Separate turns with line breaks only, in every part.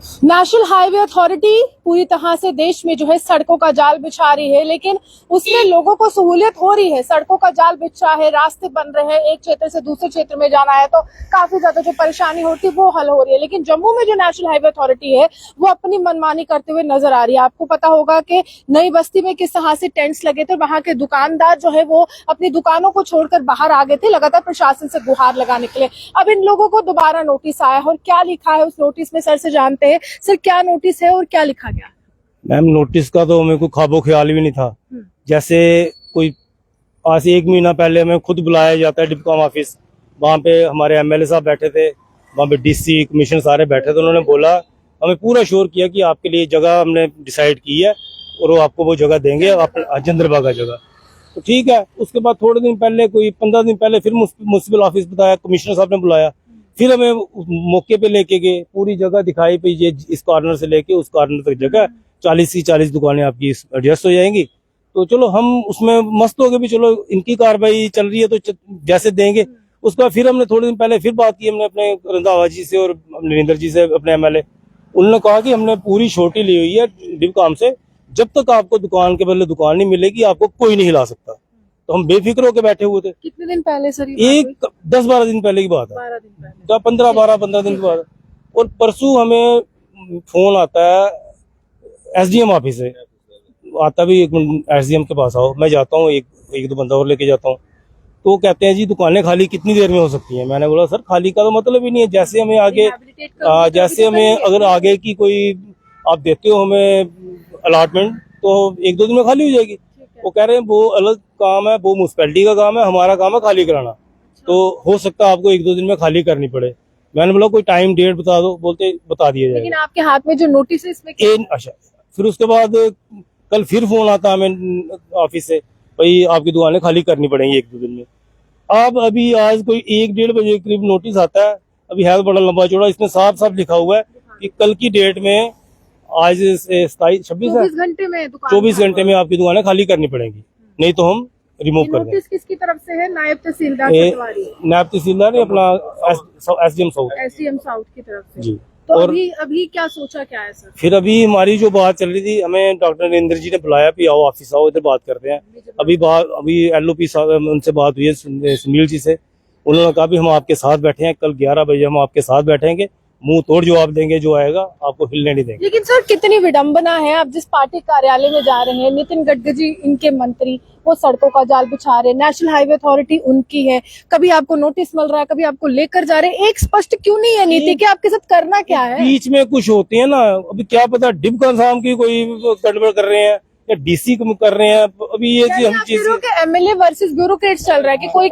National highway authority पूरी तरह से देश में जो है सड़कों का जाल बिछा रही है, लेकिन उसमें लोगों को सहूलियत हो रही है। सड़कों का जाल बिछा है, रास्ते बन रहे हैं, एक क्षेत्र से दूसरे क्षेत्र में जाना है तो काफी ज्यादा जो परेशानी होती है वो हल हो रही है। लेकिन जम्मू में जो नेशनल हाईवे अथॉरिटी है वो अपनी मनमानी करते हुए नजर आ रही है। आपको पता होगा कि नई बस्ती में किस तरह से टेंट्स लगे थे, वहां के दुकानदार जो है वो अपनी दुकानों को छोड़कर बाहर आ गए थे लगातार प्रशासन से गुहार लगाने के लिए। अब इन लोगों को दोबारा नोटिस आया है और क्या लिखा है उस नोटिस में सर से जानते हैं। सर, क्या नोटिस है और क्या लिखा गया?
मैम, नोटिस का तो मेरे को ख्वाबो ख्याल भी नहीं था। जैसे कोई आज से 1 महीना पहले हमें खुद बुलाया जाता है डिपकॉम ऑफिस, वहाँ पे हमारे एमएलए साहब बैठे थे, वहाँ पे डीसी कमिश्नर सारे बैठे थे। उन्होंने बोला, हमें पूरा श्योर किया कि आपके लिए जगह हमने डिसाइड की है और वो आपको वो जगह देंगे, चंद्रबागा जगह। तो ठीक है। उसके बाद थोड़े दिन पहले, कोई 15 दिन पहले, फिर म्युनिसिपल ऑफिस बताया, कमिश्नर साहब ने बुलाया, फिर हमें मौके पे लेके गए, पूरी जगह दिखाई पे ये इस कॉर्नर से लेके उस कॉर्नर तक जगह 40 की 40 दुकानें आपकी एडजस्ट हो जाएंगी। तो चलो हम उसमें मस्त हो गए भी, चलो इनकी कार्रवाई चल रही है तो जैसे देंगे। उसका फिर हमने थोड़े दिन पहले फिर बात की हमने अपने रंधावा जी से और नरेंद्र जी से, अपने एमएलए। उन्होंने कहा कि हमने पूरी छोटी ली हुई है डिपकॉम से, जब तक आपको दुकान के बदले दुकान नहीं मिलेगी आपको कोई नहीं हिला सकता। तो हम बेफिक्र होकर बैठे हुए थे।
कितने दिन पहले सर?
एक 10-12 दिन पहले की बात है,
12 दिन पहले,
15 दिन के बाद। और परसों हमें फोन आता है एसडीएम ऑफिस से, आता भी एसडीएम के पास आओ। मैं जाता हूँ, एक दो बंदा और लेके जाता हूँ। तो वो कहते हैं जी दुकानें खाली कितनी देर में हो सकती हैं। मैंने बोला सर खाली का तो मतलब ही नहीं है, जैसे हमें आगे जैसे हमें अगर आगे की कोई आप देते हो हमें अलॉटमेंट तो 1-2 दिन में खाली हो जाएगी। वो कह रहे हैं वो अलग काम है, वो म्युनिसिपैलिटी का काम है, हमारा काम है खाली कराना। तो हो सकता है आपको 1-2 दिन में खाली करनी पड़े। मैंने बोला कोई टाइम डेट बता दो, बोलते बता दिया जाएगा।
लेकिन आपके हाथ में जो नोटिस है इसमें
अच्छा। फिर उसके बाद कल फिर फोन आता है हमें ऑफिस से, भाई आपकी दुकानें खाली करनी पड़ेंगी 1-2 दिन में। अब अभी आज कोई 1-1:30 बजे के करीब नोटिस आता है, अभी है बड़ा लंबा चौड़ा, इसमें साफ साफ लिखा हुआ है कि कल की डेट में, आज 26
घंटे में
24 घंटे में आपकी दुकानें खाली करनी पड़ेंगी, नहीं तो हम रिमूव कर देंगे।
नोटिस किसकी तरफ से है? नायब तहसीलदार
नायब तहसीलदार ने अपना एसडीएम
साउथ की तरफ से
जी।
तो
और
अभी क्या सोचा क्या है सर?
फिर अभी हमारी जो बात चल रही थी, हमें डॉक्टर नरेंद्र जी ने बुलाया भी आओ ऑफिस आओ, इधर बात करते हैं। अभी एलओपी साहब उनसे बात हुई है सुनील जी से। उन्होंने कहा भी हम आपके साथ बैठे हैं, कल 11 बजे हम आपके साथ बैठेंगे, मुंह तोड़ जवाब देंगे, जो आएगा आपको हिलने नहीं देंगे।
लेकिन सर कितनी विडंबना है, आप जिस पार्टी कार्यालय में जा रहे हैं, नितिन गडकरी इनके मंत्री, वो सड़कों का जाल बिछा रहे हैं, नेशनल हाईवे अथॉरिटी उनकी है, कभी आपको नोटिस मिल रहा है, कभी आपको लेकर जा रहे हैं। एक स्पष्ट क्यों नहीं है नीति कि आपके साथ करना क्या है?
बीच में कुछ होती है ना, अभी क्या पता डिपकॉम साहब की कोई गड़बड़ कर रहे हैं या डीसी कर रहे हैं। अभी ये हम चीज
एमएलए वर्सेस ब्यूरोक्रेट्स चल रहा है कि कोई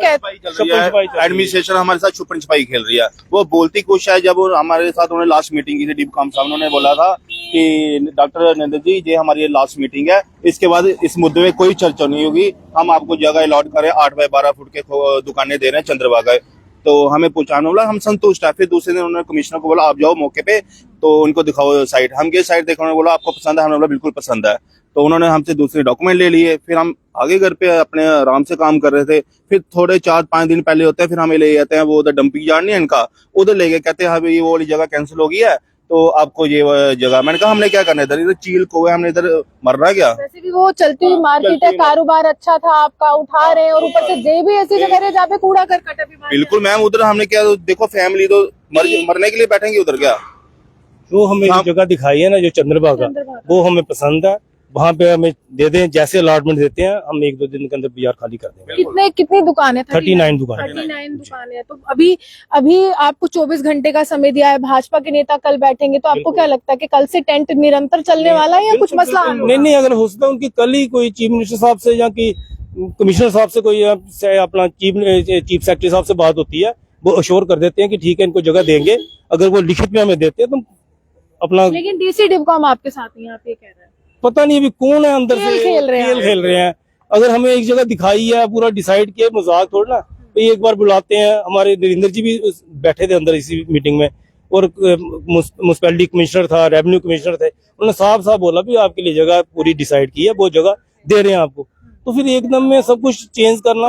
एडमिनिस्ट्रेशन हमारे साथ छुपन छुपाई खेल रही है। वो बोलती कुछ है, जब हमारे साथ उन्होंने लास्ट मीटिंग की थी डिपकॉम साहब, उन्होंने बोला था कि डॉक्टर नरेंद्र जी ये हमारी लास्ट मीटिंग है, इसके बाद इस मुद्दे में कोई चर्चा नहीं होगी, हम आपको जगह अलॉट करें, 8 बाय 12 फुट के दुकानें दे रहे हैं चंद्रबागा। तो हमें पहुंचाने बोला, हम संतुष्ट है। फिर दूसरे दिन उन्होंने कमिश्नर को बोला आप जाओ मौके पे, तो उनको दिखाओ साइट। हम गए साइट देखने, बोला आपको पसंद है? हमने बोला बिल्कुल पसंद है। तो उन्होंने हमसे दूसरे डॉक्यूमेंट ले लिए। फिर हम आगे घर पे अपने आराम से काम कर रहे थे। फिर थोड़े 4-5 दिन पहले होते हैं, फिर हमें ले जाते हैं वो उधर डंपिंग यार्ड नहीं है इनका, उधर ले गए, कहते हैं ये वो वाली जगह कैंसिल हो गई है तो आपको ये जगह। मैंने कहा हमने क्या करना है इधर चील को, हमने इधर मरना क्या?
वैसे भी वो चलती हुई मार्केट है, कारोबार अच्छा था आपका, उठा रहे हैं, और ऊपर से जे भी ऐसी जगह है जहाँ पे कूड़ा करकट भी।
बिल्कुल मैम, उधर हमने क्या देखो, फैमिली तो मरने के लिए बैठेंगे उधर क्या?
जो हमें जगह दिखाई है ना, जो चंद्रबागा, वो हमें पसंद है, वहाँ पे हमें दे दें। जैसे अलॉटमेंट देते हैं हम 1-2 दिन के अंदर बाजार खाली कर देंगे।
कितनी दुकानें?
39 दुकानें।
39 दुकानें। तो अभी आपको 24 घंटे का समय दिया है, भाजपा के नेता कल बैठेंगे, तो आपको क्या लगता है कि कल से टेंट निरंतर चलने वाला है या कुछ मसला?
नहीं, अगर हो सकता है उनकी कल ही कोई चीफ मिनिस्टर साहब से या कि कमिश्नर साहब से कोई अपना चीफ सेक्रेटरी साहब से बात होती है, वो अश्योर कर देते हैं कि ठीक है इनको जगह देंगे। अगर वो लिखित में हमें देते हैं तो अपना। लेकिन
डीसी डिपकॉम आपके साथ नहीं, आप ये कह रहे हैं?
पता नहीं अभी कौन है अंदर से खेल रहे हैं। अगर हमें एक जगह दिखाई है, पूरा डिसाइड किया, मजाक थोड़ा ना। तो एक बार बुलाते हैं, हमारे नरेंद्र जी भी बैठे थे अंदर इसी मीटिंग में, और म्युनिसिपैलिटी कमिश्नर था, रेवेन्यू कमिश्नर थे, उन्होंने साफ साफ बोला भी आपके लिए जगह पूरी डिसाइड की है, वो जगह दे रहे हैं आपको। तो फिर एकदम में सब कुछ चेंज करना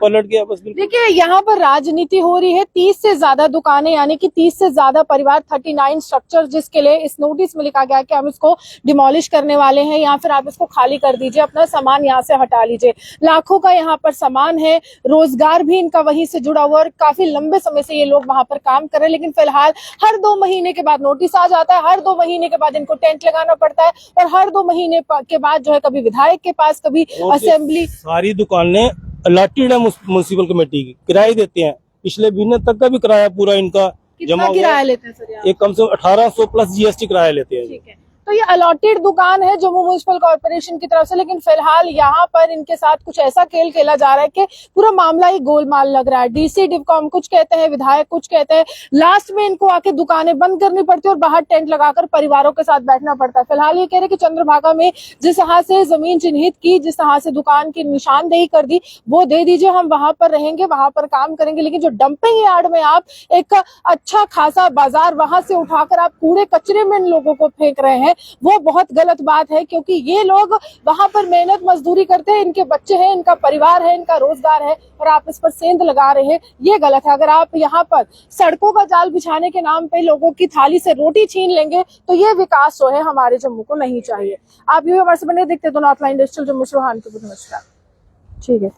पलट गया बस। बिल्कुल
देखिए यहाँ पर राजनीति हो रही है। 30 से ज्यादा दुकानें यानी कि 30 से ज्यादा परिवार, 39 स्ट्रक्चर, जिसके लिए इस नोटिस में लिखा गया कि हम इसको डिमोलिश करने वाले हैं या फिर आप इसको खाली कर दीजिए, अपना सामान यहाँ से हटा लीजिए। लाखों का यहाँ पर सामान है, रोजगार भी इनका वहीं से जुड़ा हुआ और काफी लंबे समय से ये लोग वहां पर काम कर रहे हैं। लेकिन फिलहाल हर 2 महीने के बाद नोटिस आ जाता है, हर 2 महीने के बाद इनको टेंट लगाना पड़ता है और हर 2 महीने के बाद जो है कभी विधायक के पास, कभी असेंबली।
सारी दुकानें अलॉटेड है म्युनिसिपल कमेटी की, किराए देते हैं। पिछले महीने तक का भी किराया पूरा इनका जमा हुआ
किराया लेते हैं सर यहाँ?
एक कम से कम 1800 प्लस जीएसटी किराया लेते हैं।
ठीक है, तो ये अलॉटेड दुकान है जम्मू म्युनिसिपल कॉर्पोरेशन की तरफ से। लेकिन फिलहाल यहाँ पर इनके साथ कुछ ऐसा खेल खेला जा रहा है कि पूरा मामला ही गोलमाल लग रहा है। डीसी डिवकॉम कुछ कहते हैं, विधायक कुछ कहते हैं, लास्ट में इनको आके दुकानें बंद करनी पड़ती है और बाहर टेंट लगाकर परिवारों के साथ बैठना पड़ता है। फिलहाल ये कह रहे कि चंद्रभागा में जिस तरह से जमीन चिन्हित की, जिस तरह से दुकान की निशानदेही कर दी, वो दे दीजिए, हम वहां पर रहेंगे, वहां पर काम करेंगे। लेकिन जो डंपिंग यार्ड में आप एक अच्छा खासा बाजार वहां से उठाकर आप कूड़े कचरे में इन लोगों को फेंक रहे हैं, वो बहुत गलत बात है। क्योंकि ये लोग वहां पर मेहनत मजदूरी करते हैं, इनके बच्चे हैं, इनका परिवार है, इनका रोजगार है और आप इस पर सेंध लगा रहे हैं, ये गलत है। अगर आप यहाँ पर सड़कों का जाल बिछाने के नाम पे लोगों की थाली से रोटी छीन लेंगे तो ये विकास जो है हमारे जम्मू को नहीं चाहिए। आप यूं हमारे से बने देखते तो नॉर्थ लाइन डिजिटल जम्मू से। नमस्कार। ठीक है।